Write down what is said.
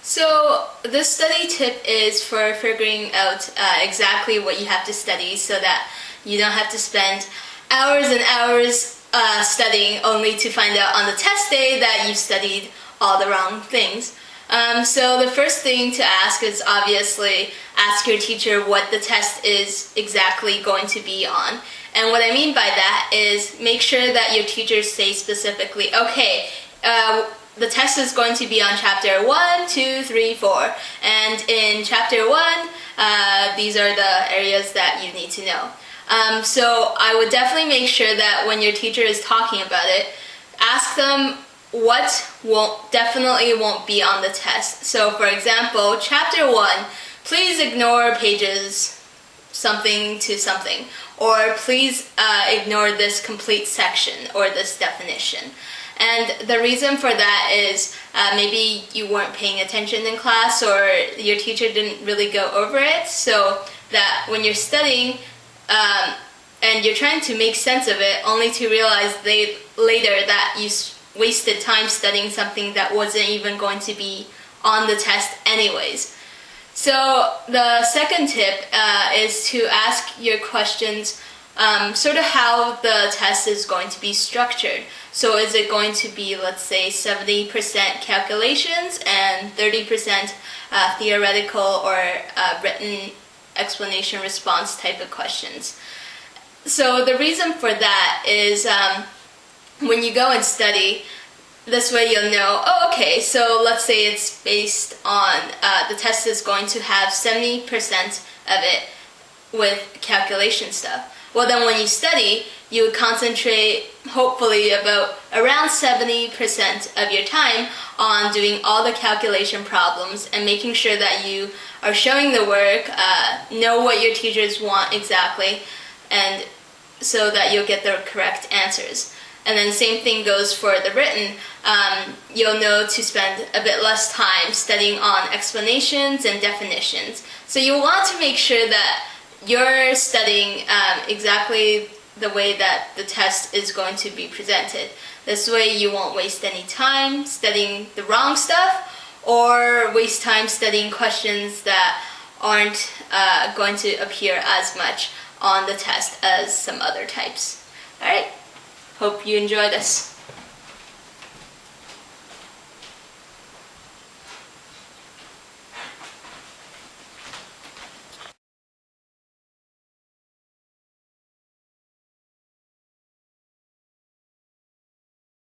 So this study tip is for figuring out exactly what you have to study so that you don't have to spend hours and hours studying only to find out on the test day that you studied all the wrong things. So the first thing to ask is obviously ask your teacher what the test is exactly going to be on. And what I mean by that is make sure that your teachers say specifically, okay, the test is going to be on chapter 1, 2, 3, 4. And in chapter 1, these are the areas that you need to know. So I would definitely make sure that when your teacher is talking about it, ask them what definitely won't be on the test. So for example, chapter 1, please ignore pages something to something, or please ignore this complete section or this definition. And the reason for that is maybe you weren't paying attention in class or your teacher didn't really go over it, so that when you're studying and you're trying to make sense of it, only to realize later that you wasted time studying something that wasn't even going to be on the test anyways. So the second tip is to ask your questions sort of how the test is going to be structured. So is it going to be, let's say, 70% calculations and 30% theoretical or written explanation response type of questions? So the reason for that is when you go and study, this way you'll know, oh, okay, so let's say it's based on, the test is going to have 70% of it with calculation stuff. Well, then when you study, you would concentrate hopefully about around 70% of your time on doing all the calculation problems and making sure that you are showing the work, know what your teachers want exactly, and so that you'll get the correct answers. And then same thing goes for the written. You'll know to spend a bit less time studying on explanations and definitions. So you'll want to make sure that you're studying exactly the way that the test is going to be presented. This way you won't waste any time studying the wrong stuff or waste time studying questions that aren't going to appear as much on the test as some other types. Alright, hope you enjoy this.